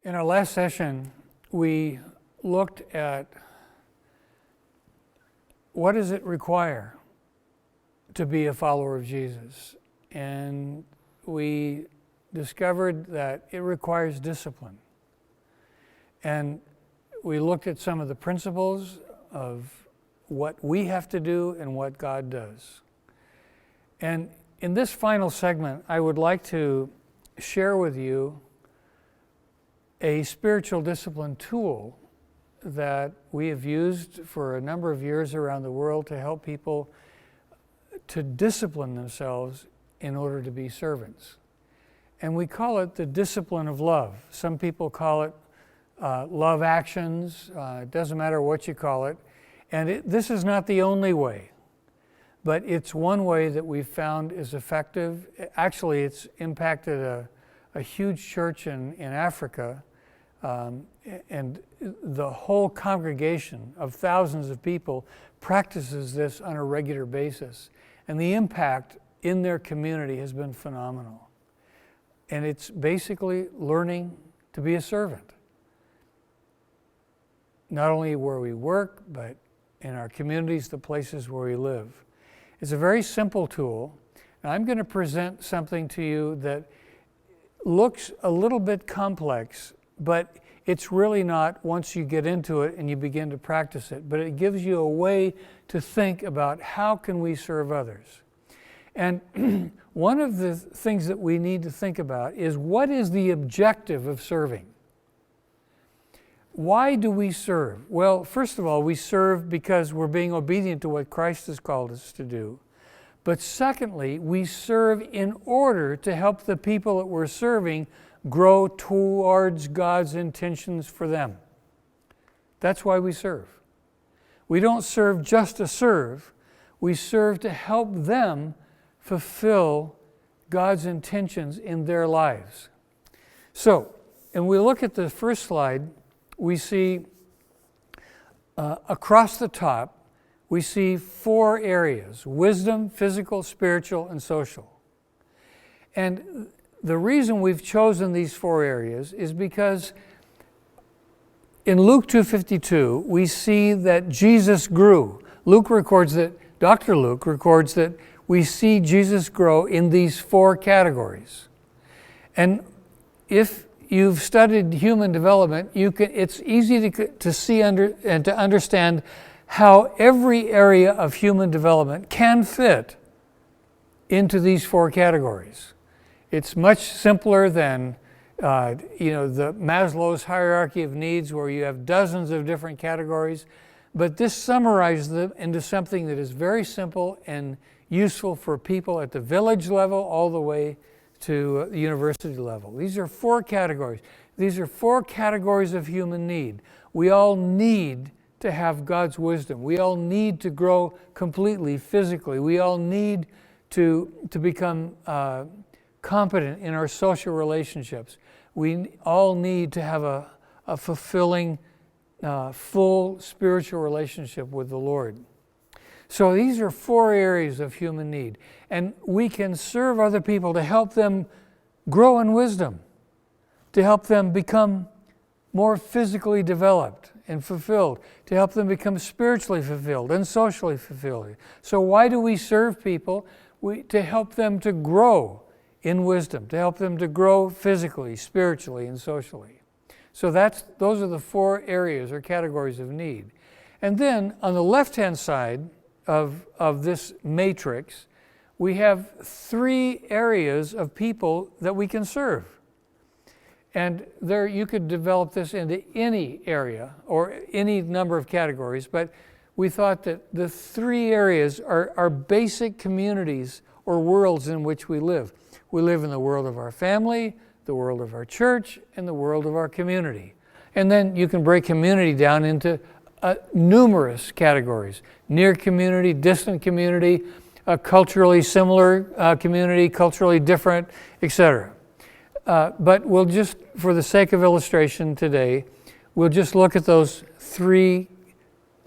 In our last session, we looked at what does it require to be a follower of Jesus? And we discovered that it requires discipline. And we looked at some of the principles of what we have to do and what God does. And in this final segment, I would like to share with you a spiritual discipline tool that we have used for a number of years around the world to help people to discipline themselves in order to be servants. And we call it the discipline of love. Some people call it love actions. It doesn't matter what you call it. And this is not the only way, but it's one way that we've found is effective. Actually, it's impacted a huge church in Africa, and the whole congregation of thousands of people practices this on a regular basis. And the impact in their community has been phenomenal. And it's basically learning to be a servant. Not only where we work, but in our communities, the places where we live. It's a very simple tool. And I'm going to present something to you that looks a little bit complex, but it's really not once you get into it and you begin to practice it. But it gives you a way to think about how can we serve others. And one of the things that we need to think about is what is the objective of serving? Why do we serve? Well, first of all, we serve because we're being obedient to what Christ has called us to do. But secondly, we serve in order to help the people that we're serving grow towards God's intentions for them. That's why we serve. We don't serve just to serve. We serve to help them fulfill God's intentions in their lives. So, and we look at the first slide, we see across the top, we see 4 areas: wisdom, physical, spiritual, and social. And the reason we've chosen these 4 areas is because in Luke 2:52, we see that Jesus grew. Dr. Luke records that we see Jesus grow in these 4 categories. And if you've studied human development, it's easy to see and to understand how every area of human development can fit into these 4 categories. It's much simpler than the Maslow's hierarchy of needs, where you have dozens of different categories, but this summarizes them into something that is very simple and useful for people at the village level all the way to the university level. These are 4 categories. These are 4 categories of human need. We all need to have God's wisdom. We all need to grow completely physically. We all need to become competent in our social relationships. We all need to have a fulfilling, full spiritual relationship with the Lord. So these are 4 areas of human need. And we can serve other people to help them grow in wisdom, to help them become more physically developed and fulfilled, to help them become spiritually fulfilled and socially fulfilled. So why do we serve people? To help them to grow in wisdom, to help them to grow physically, spiritually, and socially. So those are the 4 areas or categories of need. And then on the left-hand side of this matrix, we have 3 areas of people that we can serve. And there you could develop this into any area or any number of categories, but we thought that the 3 areas are basic communities or worlds in which we live. We live in the world of our family, the world of our church, and the world of our community. And then you can break community down into numerous categories: near community, distant community, a culturally similar community, culturally different, etc. But we'll just, for the sake of illustration today, we'll just look at those 3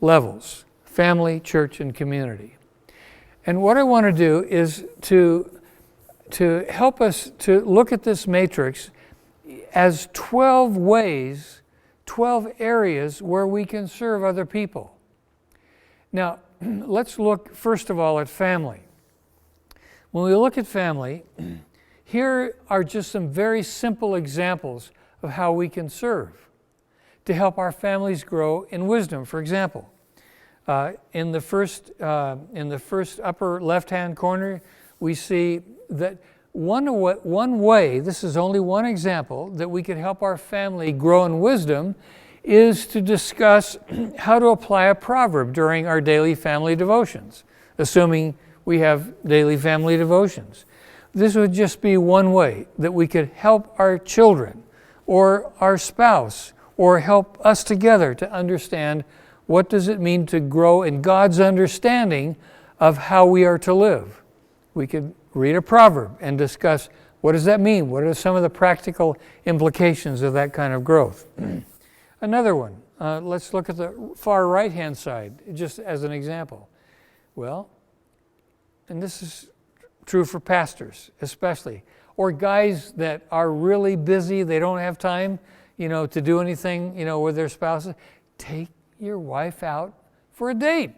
levels: family, church, and community. And what I want to do is to help us to look at this matrix as 12 ways, 12 areas where we can serve other people. Now, let's look first of all at family. When we look at family, here are just some very simple examples of how we can serve to help our families grow in wisdom. For example, in the first upper left-hand corner, we see that one way, this is only one example, that we could help our family grow in wisdom is to discuss how to apply a proverb during our daily family devotions, assuming we have daily family devotions. This would just be one way that we could help our children or our spouse or help us together to understand what does it mean to grow in God's understanding of how we are to live. We could read a proverb and discuss what does that mean? What are some of the practical implications of that kind of growth? Another one, let's look at the far right-hand side, just as an example. Well, and this is true for pastors especially, or guys that are really busy, they don't have time, to do anything, with their spouses. Take your wife out for a date.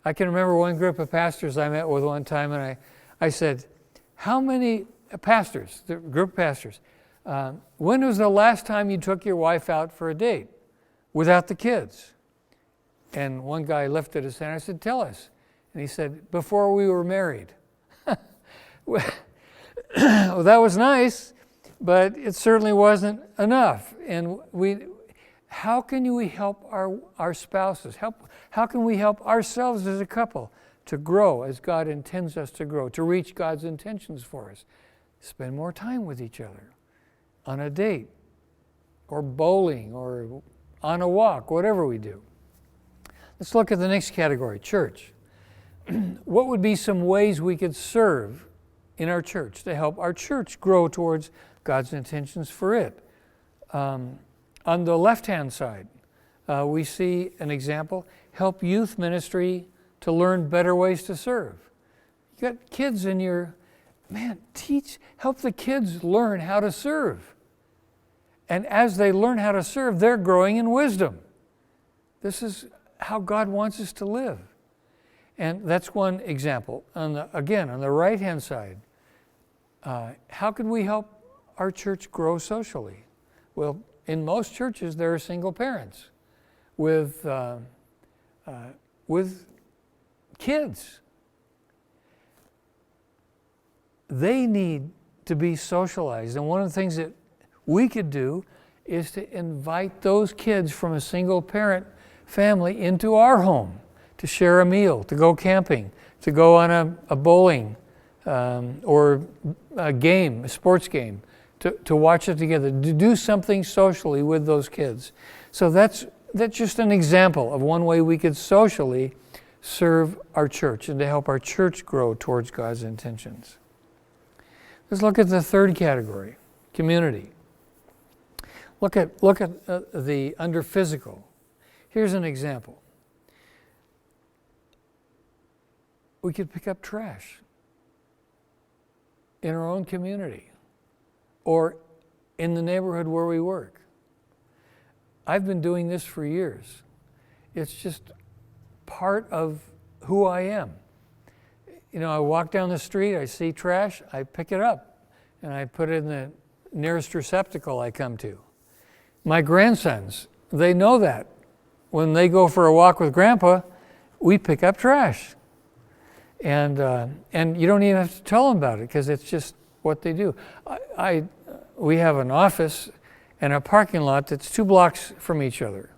I can remember one group of pastors I met with one time, and I said, how many pastors, the group of pastors, when was the last time you took your wife out for a date without the kids? And one guy lifted his hand. I said, tell us. And he said, before we were married. Well, that was nice, but it certainly wasn't enough. And how can we help our spouses? How can we help ourselves as a couple to grow as God intends us to grow, to reach God's intentions for us? Spend more time with each other on a date or bowling or on a walk, whatever we do. Let's look at the next category, church. What would be some ways we could serve in our church to help our church grow towards God's intentions for it? On the left-hand side, we see an example, help youth ministry to learn better ways to serve. You got kids in your, help the kids learn how to serve. And as they learn how to serve, they're growing in wisdom. This is how God wants us to live. And that's one example. Again, on the right-hand side, how can we help our church grow socially? Well, in most churches, there are single parents with kids. They need to be socialized. And one of the things that we could do is to invite those kids from a single parent family into our home to share a meal, to go camping, to go on a bowling or a game, a sports game, to watch it together, to do something socially with those kids. So that's just an example of one way we could socially serve our church and to help our church grow towards God's intentions. Let's look at the third category, community. Look at the under physical. Here's an example. We could pick up trash in our own community or in the neighborhood where we work. I've been doing this for years. It's just part of who I am. I walk down the street, I see trash, I pick it up, and I put it in the nearest receptacle I come to. My grandsons, they know that. When they go for a walk with Grandpa, we pick up trash. And you don't even have to tell them about it because it's just what they do. We have an office and a parking lot that's 2 blocks from each other.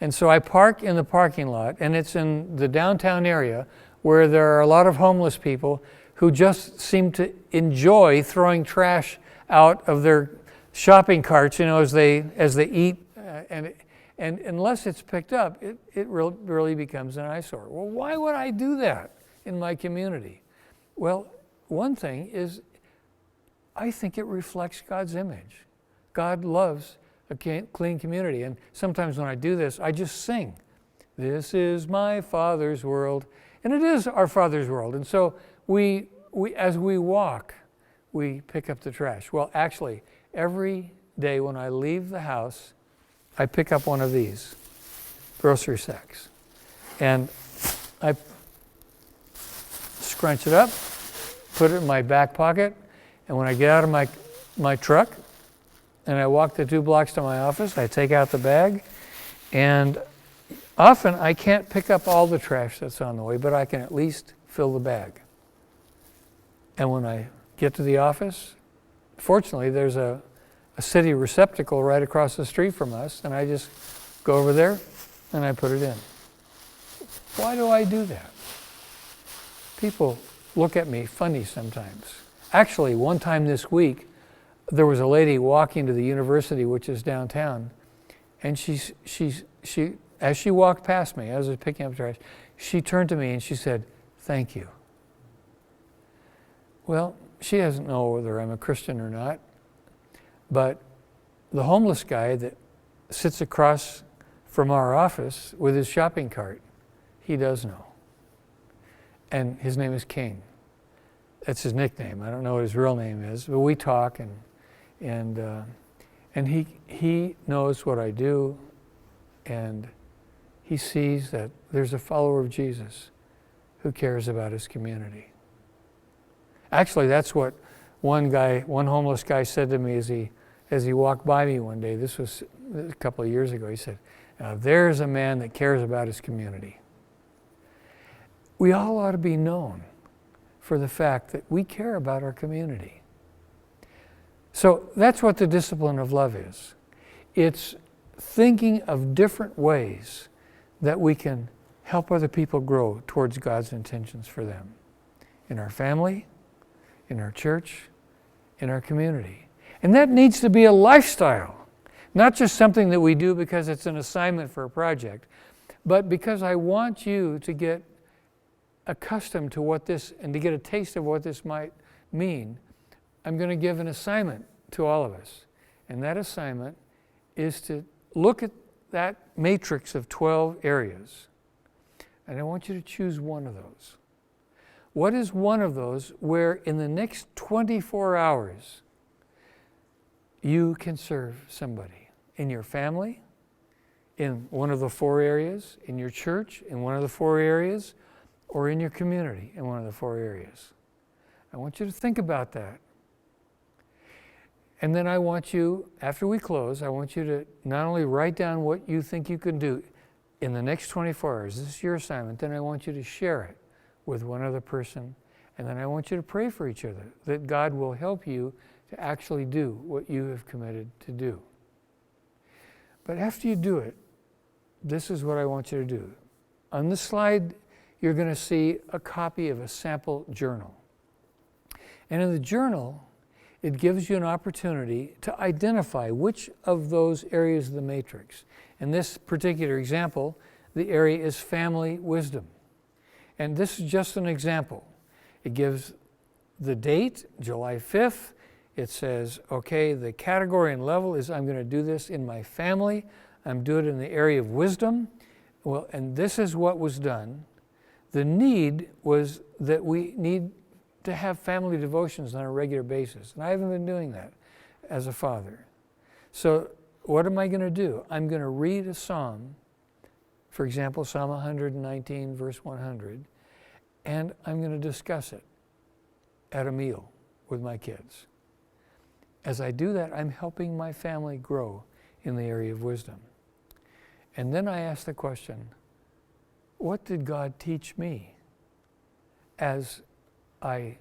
And so I park in the parking lot, and it's in the downtown area where there are a lot of homeless people who just seem to enjoy throwing trash out of their shopping carts, as they eat, and unless it's picked up, it really becomes an eyesore. Well, why would I do that in my community? Well, one thing is, I think it reflects God's image. God loves a clean community, and sometimes when I do this, I just sing, "This is my Father's world," and it is our Father's world. And so we as we walk, we pick up the trash. Well, actually, every day when I leave the house, I pick up one of these grocery sacks. And I scrunch it up, put it in my back pocket, and when I get out of my truck and I walk the 2 blocks to my office, I take out the bag, and often I can't pick up all the trash that's on the way, but I can at least fill the bag. And when I get to the office, fortunately there's a city receptacle right across the street from us, and I just go over there and I put it in. Why do I do that? People look at me funny sometimes. Actually, one time this week, there was a lady walking to the university, which is downtown, and she as she walked past me, as I was picking up trash, she turned to me and she said, "Thank you." Well, she doesn't know whether I'm a Christian or not, but the homeless guy that sits across from our office with his shopping cart, he does know. And his name is King. That's his nickname. I don't know what his real name is, but we talk, and he knows what I do, and he sees that there's a follower of Jesus who cares about his community. Actually, that's what one homeless guy said to me as he walked by me one day. This was a couple of years ago. He said, "Now there's a man that cares about his community." We all ought to be known for the fact that we care about our community. So that's what the discipline of love is. It's thinking of different ways that we can help other people grow towards God's intentions for them. In our family, in our church, in our community. And that needs to be a lifestyle, not just something that we do because it's an assignment for a project, but because I want you to get accustomed to what this, and to get a taste of what this might mean. I'm going to give an assignment to all of us. And that assignment is to look at that matrix of 12 areas. And I want you to choose one of those. What is one of those where in the next 24 hours you can serve somebody? In your family, in one of the 4 areas, in your church, in one of the 4 areas, or in your community, in one of the 4 areas. I want you to think about that. And then I want you, after we close, I want you to not only write down what you think you can do in the next 24 hours, this is your assignment, then I want you to share it with one other person, and then I want you to pray for each other, that God will help you to actually do what you have committed to do. But after you do it, this is what I want you to do. On the slide, you're going to see a copy of a sample journal. And in the journal, it gives you an opportunity to identify which of those areas of the matrix. In this particular example, the area is family wisdom. And this is just an example. It gives the date, July 5th. It says, okay, the category and level is I'm going to do this in my family. I'm doing it in the area of wisdom. Well, and this is what was done. The need was that we need to have family devotions on a regular basis. And I haven't been doing that as a father. So what am I going to do? I'm going to read a psalm, for example, Psalm 119, verse 100, and I'm going to discuss it at a meal with my kids. As I do that, I'm helping my family grow in the area of wisdom. And then I ask the question, what did God teach me as I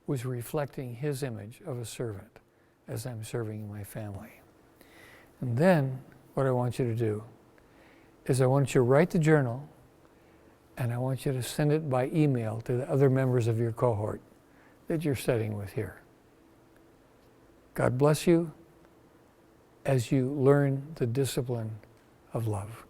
was reflecting His image of a servant as I'm serving my family? And then what I want you to do is I want you to write the journal, and I want you to send it by email to the other members of your cohort that you're studying with here. God bless you as you learn the discipline of love.